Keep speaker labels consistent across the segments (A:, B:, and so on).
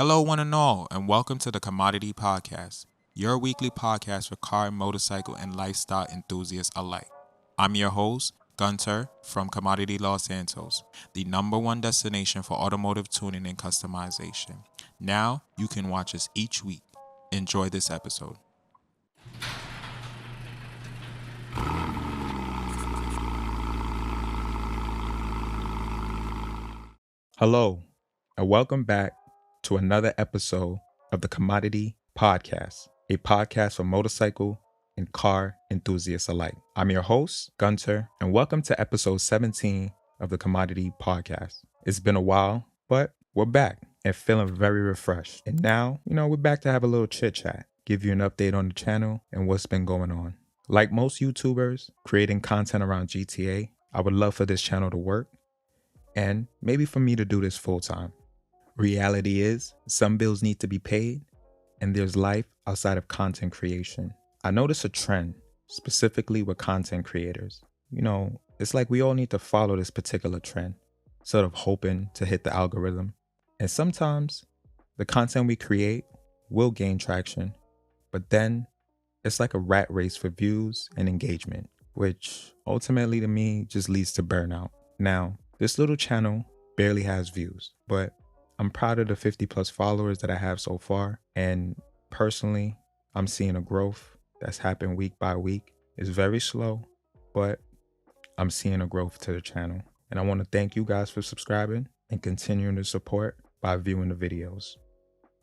A: Hello, one and all, and welcome to the Commodity Podcast, your weekly podcast for car, motorcycle, and lifestyle enthusiasts alike. I'm your host, Gunter from Commodity Los Santos, the #1 destination for automotive tuning and customization. Now you can watch us each week. Enjoy this episode. Hello, and welcome back to another episode of the Commodity Podcast, a podcast for motorcycle and car enthusiasts alike. I'm your host, Gunter, and welcome to episode 17 of the Commodity Podcast. It's been a while, but we're back and feeling very refreshed. And now, we're back to have a little chit chat, give you an update on the channel and what's been going on. Like most YouTubers creating content around GTA, I would love for this channel to work and maybe for me to do this full time. Reality is, some bills need to be paid, and there's life outside of content creation. I notice a trend, specifically with content creators. It's like we all need to follow this particular trend, sort of hoping to hit the algorithm. And sometimes the content we create will gain traction, but then it's like a rat race for views and engagement, which ultimately to me just leads to burnout. Now, this little channel barely has views, but I'm proud of the 50 plus followers that I have so far. And personally, I'm seeing a growth that's happened week by week. It's very slow, but I'm seeing a growth to the channel. And I want to thank you guys for subscribing and continuing to support by viewing the videos.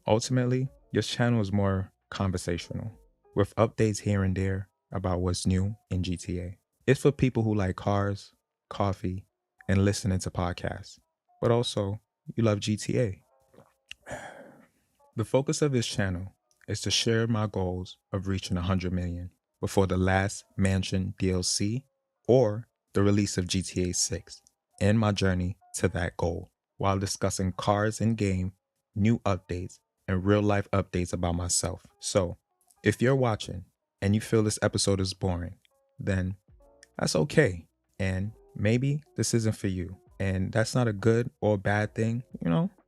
A: Ultimately, this channel is more conversational, with updates here and there about what's new in GTA. It's for people who like cars, coffee, and listening to podcasts, but also you love GTA. The focus of this channel is to share my goals of reaching 100 million before the last Mansion DLC or the release of GTA 6 and my journey to that goal, while discussing cars in game, new updates, and real life updates about myself. So if you're watching and you feel this episode is boring, then that's okay. And maybe this isn't for you. And that's not a good or bad thing.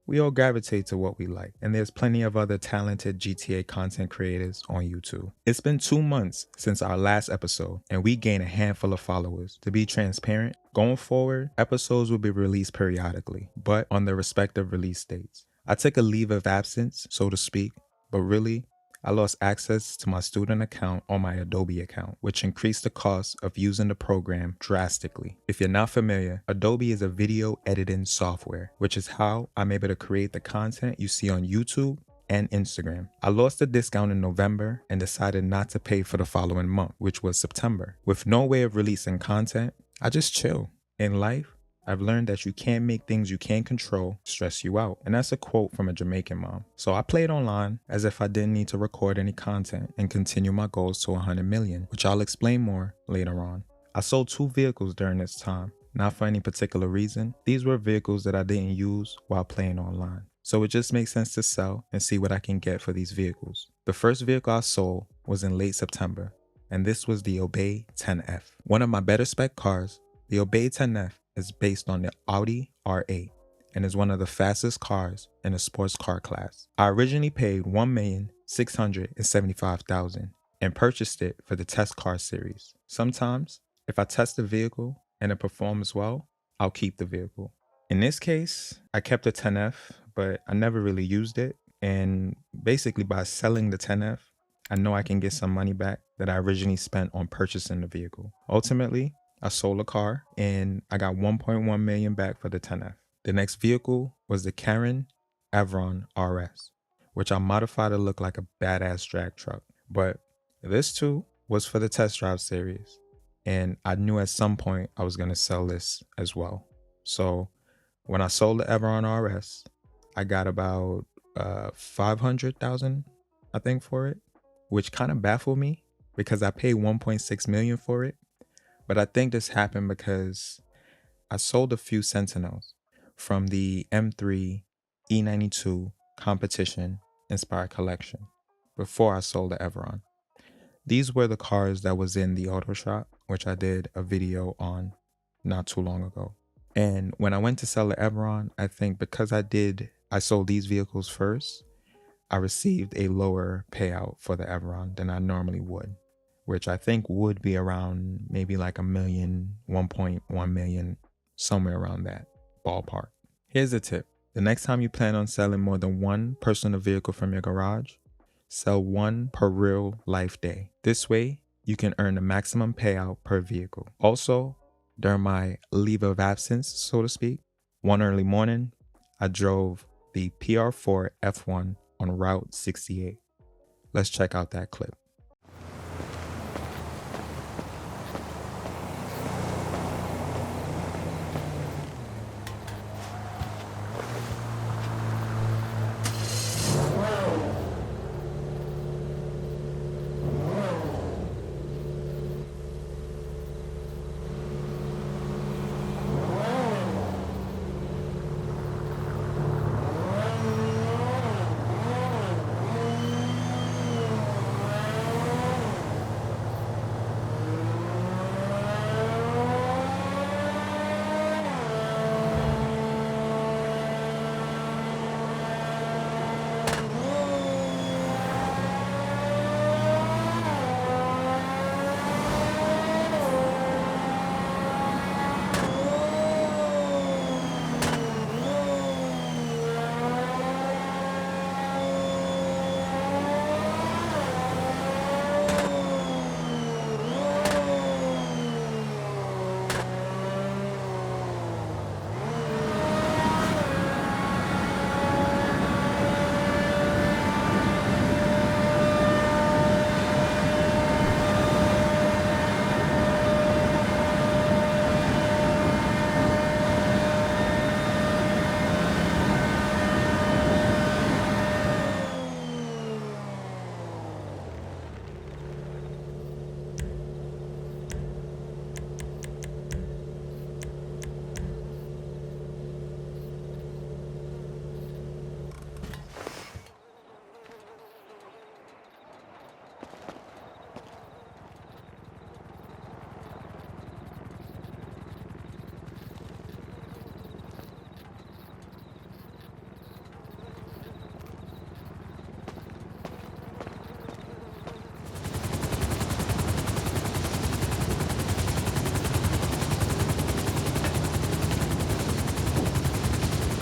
A: We all gravitate to what we like. And there's plenty of other talented GTA content creators on YouTube. It's been 2 months since our last episode, and we gained a handful of followers. To be transparent, going forward, episodes will be released periodically, but on their respective release dates. I took a leave of absence, so to speak, but really, I lost access to my student account on my Adobe account, which increased the cost of using the program drastically. If you're not familiar, Adobe is a video editing software, which is how I'm able to create the content you see on YouTube and Instagram. I lost the discount in November and decided not to pay for the following month, which was September. With no way of releasing content, I just chill. In life, I've learned that you can't make things you can't control stress you out. And that's a quote from a Jamaican mom. So I played online as if I didn't need to record any content and continue my goals to 100 million, which I'll explain more later on. I sold 2 vehicles during this time, not for any particular reason. These were vehicles that I didn't use while playing online. So it just makes sense to sell and see what I can get for these vehicles. The first vehicle I sold was in late September, and this was the Obey 10F. One of my better spec cars, the Obey 10F is based on the Audi R8 and is one of the fastest cars in the sports car class. I originally paid $1,675,000 and purchased it for the test car series. Sometimes, if I test the vehicle and it performs well, I'll keep the vehicle. In this case, I kept the 10F, but I never really used it. And basically by selling the 10F, I know I can get some money back that I originally spent on purchasing the vehicle. Ultimately, I sold a car and I got 1.1 million back for the 10F. The next vehicle was the Karen Avron RS, which I modified to look like a badass drag truck. But this too was for the test drive series. And I knew at some point I was going to sell this as well. So when I sold the Avron RS, I got about 500,000, I think, for it, which kind of baffled me because I paid 1.6 million for it. But I think this happened because I sold a few Sentinels from the M3 E92 competition inspired collection before I sold the Everon. These were the cars that was in the auto shop, which I did a video on not too long ago. And when I went to sell the Everon, I think because I did I sold these vehicles first, I received a lower payout for the Everon than I normally would, which I think would be around maybe like a million, 1.1 million, somewhere around that ballpark. Here's a tip. The next time you plan on selling more than one personal vehicle from your garage, sell one per real life day. This way, you can earn the maximum payout per vehicle. Also, during my leave of absence, so to speak, one early morning, I drove the PR4 F1 on Route 68. Let's check out that clip.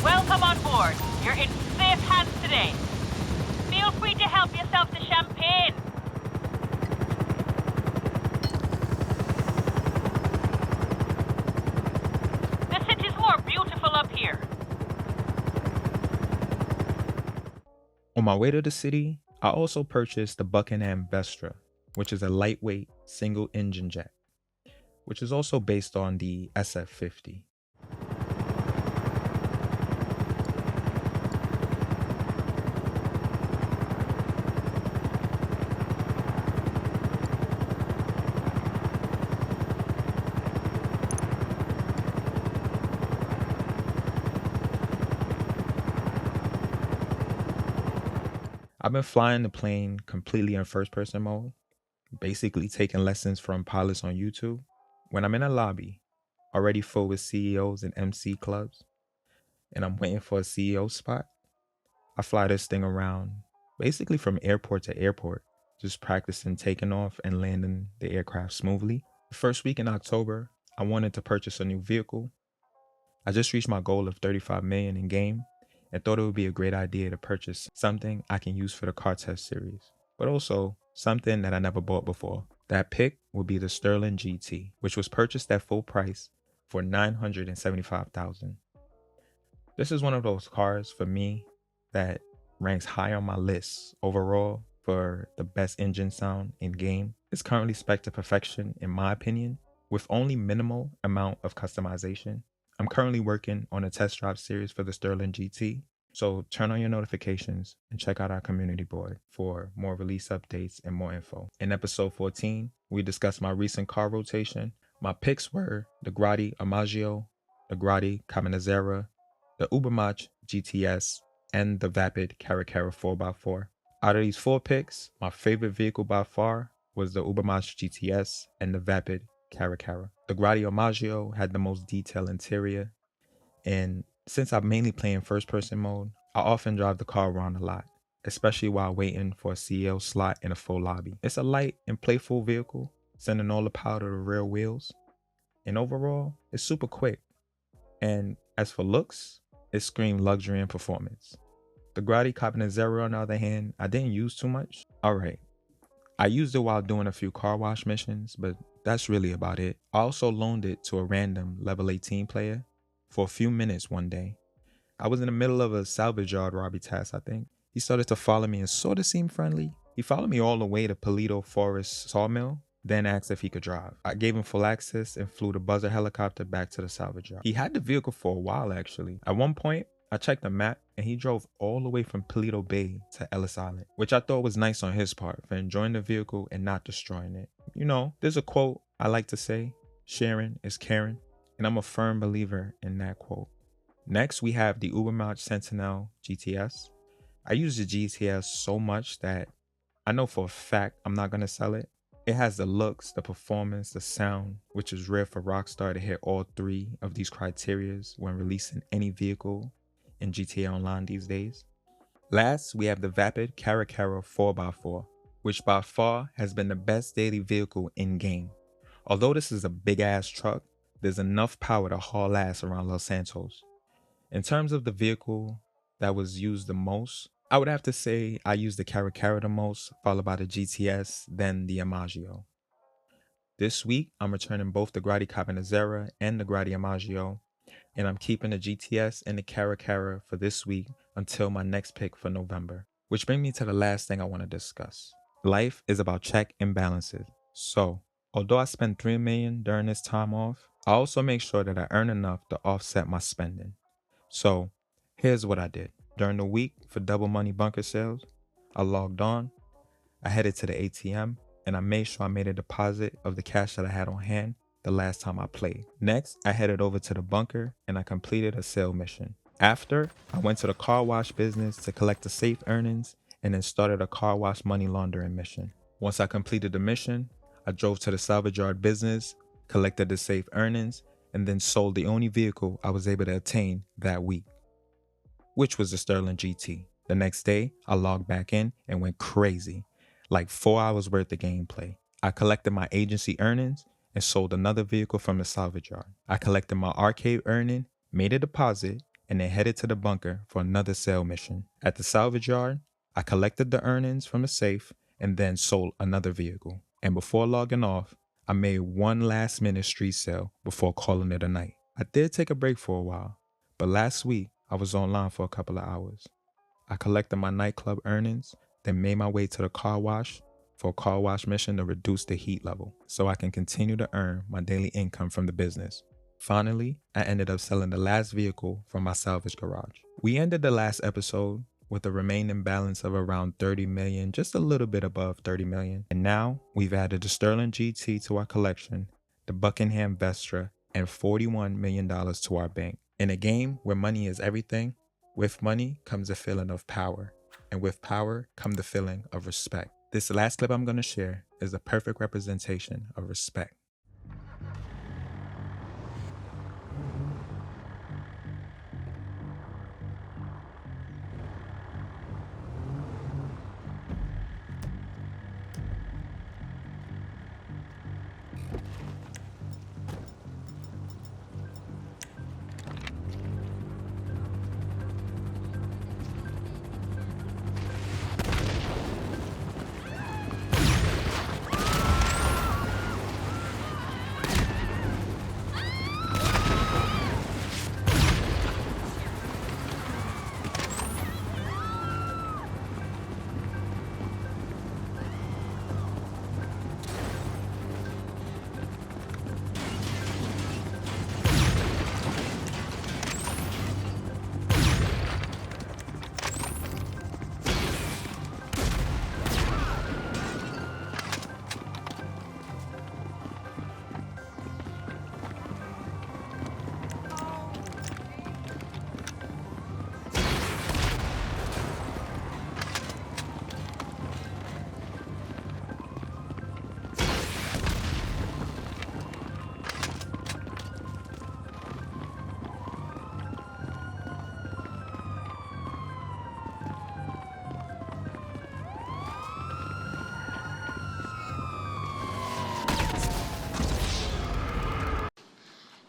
B: Welcome on board. You're in safe hands today. Feel free to help yourself to champagne. The city's more beautiful up here.
A: On my way to the city, I also purchased the Buckingham Vestra, which is a lightweight single engine jet, which is also based on the SF50. I've been flying the plane completely in first person mode, basically taking lessons from pilots on YouTube. When I'm in a lobby, already full with CEOs and MC clubs, and I'm waiting for a CEO spot, I fly this thing around, basically from airport to airport, just practicing taking off and landing the aircraft smoothly. The first week in October, I wanted to purchase a new vehicle. I just reached my goal of 35 million in game and thought it would be a great idea to purchase something I can use for the car test series, but also something that I never bought before. That pick would be the Sterling GT, which was purchased at full price for $975,000. This is one of those cars for me that ranks high on my list overall for the best engine sound in game. It's currently spec'd to perfection in my opinion, with only minimal amount of customization. I'm currently working on a test drive series for the Sterling GT, so turn on your notifications and check out our community board for more release updates and more info. In episode 14, we discussed my recent car rotation. My picks were the Grotti Amaggio, the Grotti Caminazera, the Ubermacht GTS, and the Vapid Caracara 4x4. Out of these 4 picks, my favorite vehicle by far was the Ubermacht GTS and the Vapid Caracara. The Grotti Amaggio had the most detailed interior, and since I'm mainly playing first person mode, I often drive the car around a lot, especially while waiting for a CEO slot in a full lobby. It's a light and playful vehicle, sending all the power to the rear wheels. And overall, it's super quick. And as for looks, it screams luxury and performance. The Grotti Cabanzero, on the other hand, I didn't use too much. Alright, I used it while doing a few car wash missions, but that's really about it. I also loaned it to a random level 18 player for a few minutes one day. I was in the middle of a salvage yard robbery task, I think. He started to follow me and sort of seemed friendly. He followed me all the way to Palito Forest Sawmill, then asked if he could drive. I gave him full access and flew the buzzer helicopter back to the salvage yard. He had the vehicle for a while, actually. At one point, I checked the map and he drove all the way from Palito Bay to Ellis Island, which I thought was nice on his part for enjoying the vehicle and not destroying it. You know, there's a quote I like to say, sharing is caring, and I'm a firm believer in that quote. Next, we have the Ubermacht Sentinel GTS. I use the GTS so much that I know for a fact I'm not going to sell it. It has the looks, the performance, the sound, which is rare for Rockstar to hit all three of these criterias when releasing any vehicle in GTA Online these days. Last, we have the Vapid Caracara 4x4, which by far has been the best daily vehicle in-game. Although this is a big-ass truck, there's enough power to haul ass around Los Santos. In terms of the vehicle that was used the most, I would have to say I used the Caracara the most, followed by the GTS, then the Imaggio. This week, I'm returning both the Grotti Cabanzera and the Grotti Imaggio, and I'm keeping the GTS and the Caracara for this week until my next pick for November. Which brings me to the last thing I want to discuss. Life is about check and balances. So, although I spent $3 million during this time off, I also make sure that I earn enough to offset my spending. So, here's what I did. During the week for double money bunker sales, I logged on, I headed to the ATM, and I made sure I made a deposit of the cash that I had on hand the last time I played. Next, I headed over to the bunker and I completed a sale mission. After, I went to the car wash business to collect the safe earnings and then started a car wash money laundering mission. Once I completed the mission, I drove to the salvage yard business, collected the safe earnings, and then sold the only vehicle I was able to obtain that week, which was the Sterling GT. The next day, I logged back in and went crazy, like 4 hours worth of gameplay. I collected my agency earnings and sold another vehicle from the salvage yard. I collected my arcade earning, made a deposit, and then headed to the bunker for another sale mission. At the salvage yard, I collected the earnings from the safe and then sold another vehicle. And before logging off, I made one last minute street sale before calling it a night. I did take a break for a while, but last week I was online for a couple of hours. I collected my nightclub earnings, then made my way to the car wash for a car wash mission to reduce the heat level so I can continue to earn my daily income from the business. Finally, I ended up selling the last vehicle from my salvage garage. We ended the last episode with a remaining balance of around 30 million, just a little bit above 30 million. And now we've added the Sterling GT to our collection, the Buckingham Vestra, and $41 million to our bank. In a game where money is everything, with money comes a feeling of power, and with power comes the feeling of respect. This last clip I'm going to share is a perfect representation of respect.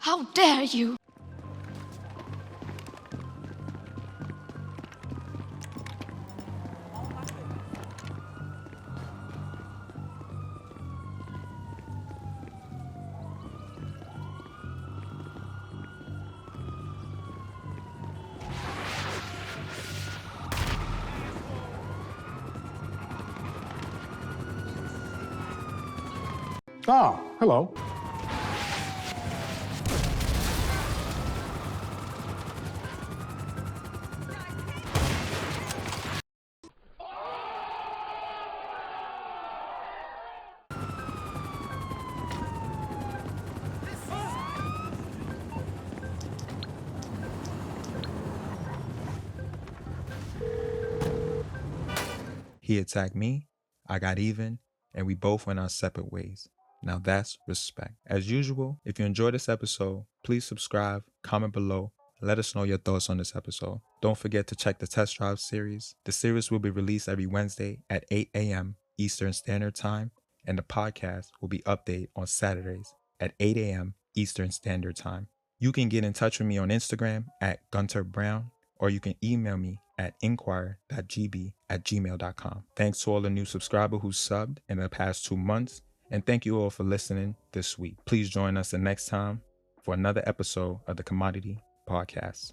C: How dare you!
D: Ah, hello.
A: He attacked me, I got even, and we both went our separate ways. Now that's respect. As usual, if you enjoyed this episode, please subscribe, comment below, and let us know your thoughts on this episode. Don't forget to check the test drive series. The series will be released every Wednesday at 8 a.m. Eastern Standard Time, and the podcast will be updated on Saturdays at 8 a.m. Eastern Standard Time. You can get in touch with me on Instagram at Gunter Browne, or you can email me at inquire.gb@gmail.com. Thanks to all the new subscribers who subbed in the past 2 months, and thank you all for listening this week. Please join us the next time for another episode of the Commodity Podcast.